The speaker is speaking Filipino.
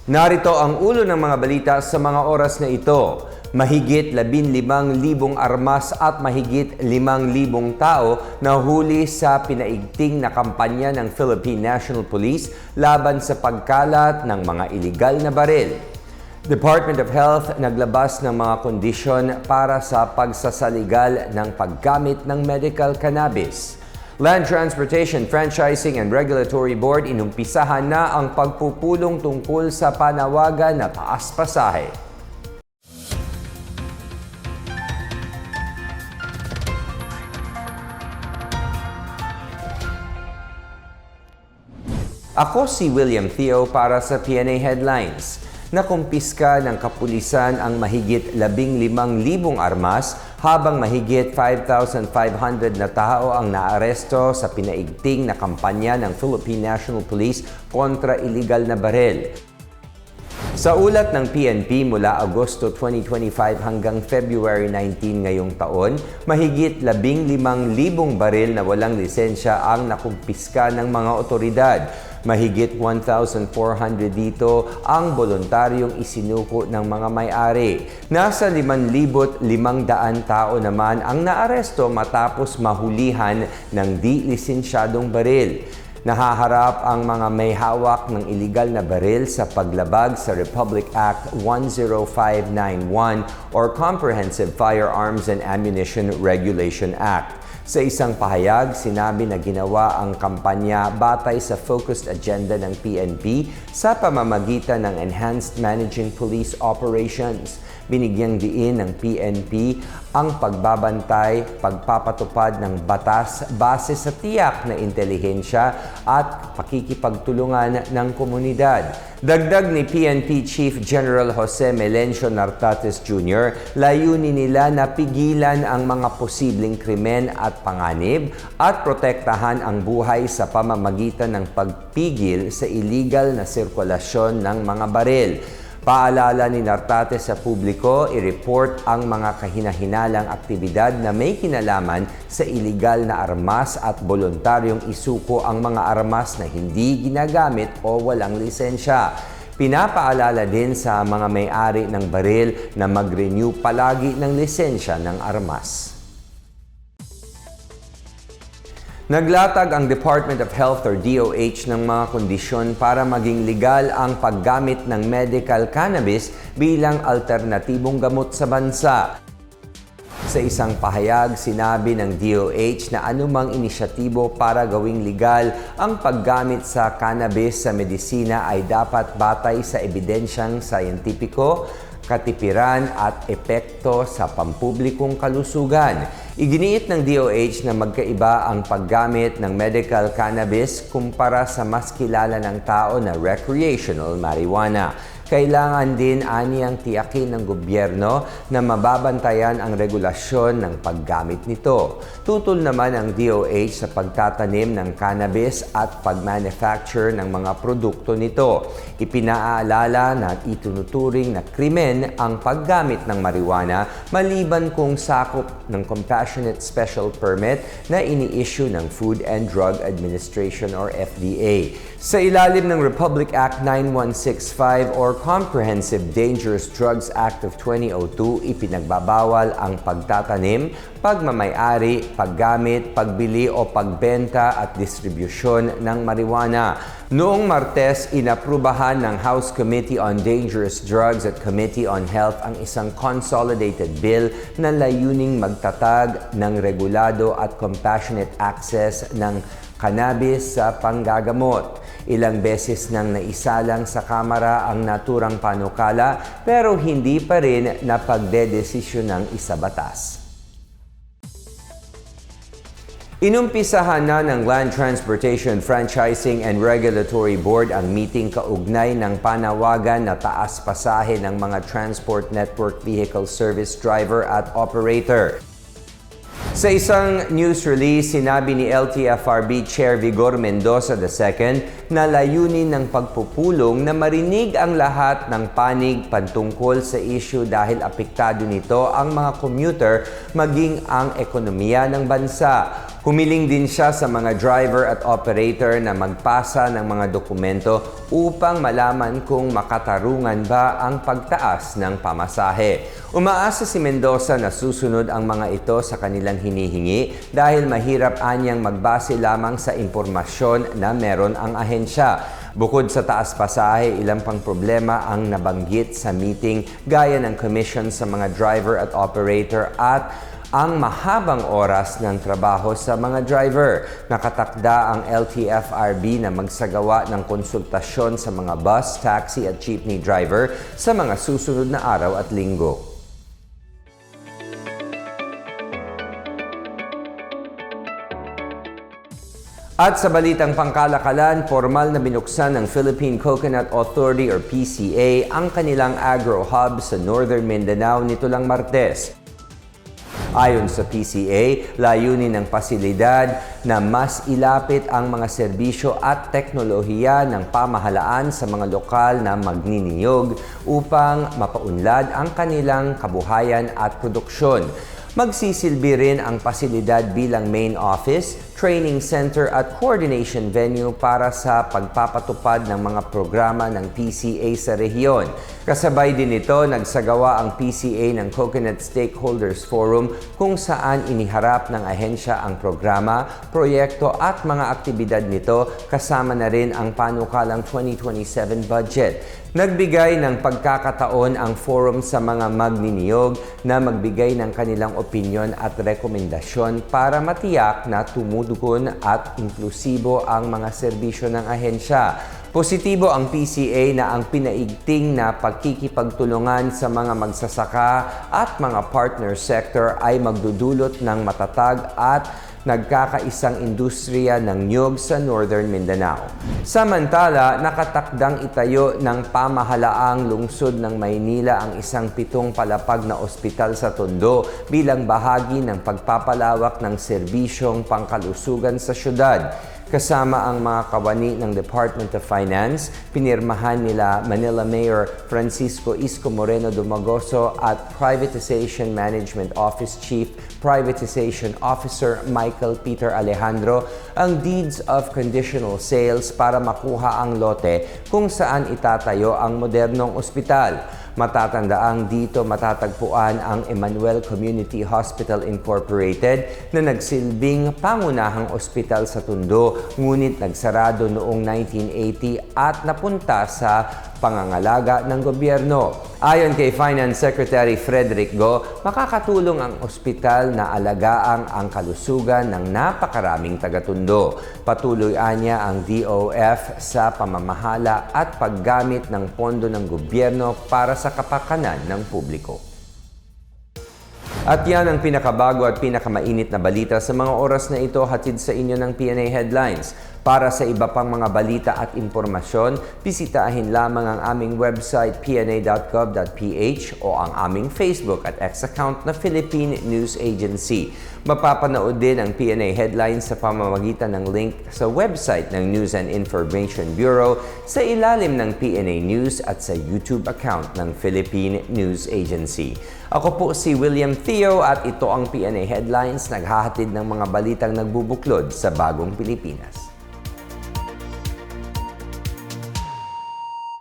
Narito ang ulo ng mga balita sa mga oras na ito. Mahigit 15,000 armas at mahigit 5,000 tao na huli sa pinaigting na kampanya ng Philippine National Police laban sa pagkalat ng mga iligal na baril. Department of Health naglabas ng mga kondisyon para sa pagsasaligal ng paggamit ng medical cannabis. Land Transportation Franchising and Regulatory Board inumpisahan na ang pagpupulong tungkol sa panawagan na taas pasahe. Ako si William Theo para sa PNA Headlines. Nakumpiska ng kapulisan ang mahigit 15,000 armas habang mahigit 5,500 na tao ang naaresto sa pinaigting na kampanya ng Philippine National Police kontra iligal na baril. Sa ulat ng PNP mula Agosto 2025 hanggang February 19 ngayong taon, mahigit 15,000 baril na walang lisensya ang nakumpiska ng mga otoridad. Mahigit 1,400 dito ang voluntaryong isinuko ng mga may-ari. Nasa 5,500 tao naman ang naaresto matapos mahulihan ng di lisensyadong baril. Nahaharap ang mga may hawak ng iligal na baril sa paglabag sa Republic Act 10591 or Comprehensive Firearms and Ammunition Regulation Act. Sa isang pahayag, sinabi na ginawa ang kampanya batay sa focused agenda ng PNP sa pamamagitan ng Enhanced Managing Police Operations. Binigyang diin ng PNP ang pagbabantay, pagpapatupad ng batas base sa tiyak na intelihensya at pakikipagtulungan ng komunidad. Dagdag ni PNP Chief General Jose Melencio Nartates Jr., layunin nila na pigilan ang mga posibleng krimen at panganib at protektahan ang buhay sa pamamagitan ng pagpigil sa illegal na sirkulasyon ng mga baril. Paalala ni Nartates sa publiko, i-report ang mga kahinahinalang aktibidad na may kinalaman sa iligal na armas at voluntaryong isuko ang mga armas na hindi ginagamit o walang lisensya. Pinapaalala din sa mga may-ari ng baril na mag-renew palagi ng lisensya ng armas. Naglatag ang Department of Health or DOH ng mga kondisyon para maging legal ang paggamit ng medical cannabis bilang alternatibong gamot sa bansa. Sa isang pahayag, sinabi ng DOH na anumang inisyatibo para gawing legal ang paggamit sa cannabis sa medisina ay dapat batay sa ebidensyang sayentipiko, katipiran at epekto sa pampublikong kalusugan. Iginiit ng DOH na magkaiba ang paggamit ng medical cannabis kumpara sa mas kilala ng tao na recreational marijuana. Kailangan din aniyang tiyakin ng gobyerno na mababantayan ang regulasyon ng paggamit nito. Tutol naman ang DOH sa pagtatanim ng cannabis at pag-manufacture ng mga produkto nito. Ipinaalala na itunuturing na krimen ang paggamit ng marijuana maliban kung sakop ng Compassionate Special Permit na ini-issue ng Food and Drug Administration or FDA. Sa ilalim ng Republic Act 9165 or Comprehensive Dangerous Drugs Act of 2002, ipinagbabawal ang pagtatanim, pagmamay-ari, paggamit, pagbili o pagbenta at distribusyon ng marijuana. Noong Martes, inaprubahan ng House Committee on Dangerous Drugs at Committee on Health ang isang consolidated bill na layuning magtatag ng regulado at compassionate access ng cannabis sa panggagamot. Ilang beses nang naisalang sa Kamara ang naturang panukala pero hindi pa rin napagdedesisyon ng isabatas. Inumpisahan na ng Land Transportation Franchising and Regulatory Board ang meeting kaugnay ng panawagan na taas pasahe ng mga Transport Network Vehicle Service Driver at Operator. Sa isang news release, sinabi ni LTFRB Chair Vigor Mendoza II na layunin ng pagpupulong na marinig ang lahat ng panig patungkol sa issue dahil apektado nito ang mga commuter maging ang ekonomiya ng bansa. Humiling din siya sa mga driver at operator na magpasa ng mga dokumento upang malaman kung makatarungan ba ang pagtaas ng pamasahe. Umaasa si Mendoza na susunod ang mga ito sa kanilang hinihingi dahil mahirap anyang magbase lamang sa impormasyon na meron ang ahensya. Bukod sa taas pasahe, ilang pang problema ang nabanggit sa meeting gaya ng commission sa mga driver at operator at ang mahabang oras ng trabaho sa mga driver. Nakatakda ang LTFRB na magsagawa ng konsultasyon sa mga bus, taxi at jeepney driver sa mga susunod na araw at linggo. At sa balitang pangkalakalan, formal na binuksan ng Philippine Coconut Authority or PCA ang kanilang agro-hub sa Northern Mindanao nito lang Martes. Ayon sa PCA, layunin ng pasilidad na mas ilapit ang mga serbisyo at teknolohiya ng pamahalaan sa mga lokal na magniniyog upang mapaunlad ang kanilang kabuhayan at produksyon. Magsisilbi rin ang pasilidad bilang main office, training center at coordination venue para sa pagpapatupad ng mga programa ng PCA sa rehiyon. Kasabay din ito, nagsagawa ang PCA ng Coconut Stakeholders Forum kung saan iniharap ng ahensya ang programa, proyekto at mga aktibidad nito kasama na rin ang panukalang 2027 budget. Nagbigay ng pagkakataon ang forum sa mga magniniyog na magbigay ng kanilang opinyon at rekomendasyon para matiyak na tumutugon at inklusibo ang mga serbisyo ng ahensya. Positibo ang PCA na ang pinaigting na pagkikipagtulungan sa mga magsasaka at mga partner sector ay magdudulot ng matatag at nagkakaisang industriya ng niyog sa Northern Mindanao. Samantala, nakatakdang itayo ng pamahalaang lungsod ng Maynila ang isang 7 palapag na ospital sa Tondo bilang bahagi ng pagpapalawak ng serbisyong pangkalusugan sa syudad. Kasama ang mga kawani ng Department of Finance, pinirmahan nila Manila Mayor Francisco Isko Moreno Dumagoso at Privatization Management Office Chief Privatization Officer Michael Peter Alejandro ang deeds of conditional sales para makuha ang lote kung saan itatayo ang modernong ospital. Matatandaang dito matatagpuan ang Emmanuel Community Hospital Incorporated na nagsilbing pangunahang ospital sa Tondo, ngunit nagsarado noong 1980 at napunta sa pangangalaga ng gobyerno. Ayon kay Finance Secretary Frederick Go, makakatulong ang ospital na alagaang ang kalusugan ng napakaraming taga-Tondo. Patuloy anya ang DOF sa pamamahala at paggamit ng pondo ng gobyerno para sa kapakanan ng publiko. At yan ang pinakabago at pinakamainit na balita sa mga oras na ito, hatid sa inyo ng PNA Headlines. Para sa iba pang mga balita at impormasyon, bisitahin lamang ang aming website pna.gov.ph o ang aming Facebook at X account na Philippine News Agency. Mapapanood din ang PNA Headlines sa pamamagitan ng link sa website ng News and Information Bureau sa ilalim ng PNA News at sa YouTube account ng Philippine News Agency. Ako po si William Theo at ito ang PNA Headlines, naghahatid ng mga balitang nagbubuklod sa bagong Pilipinas.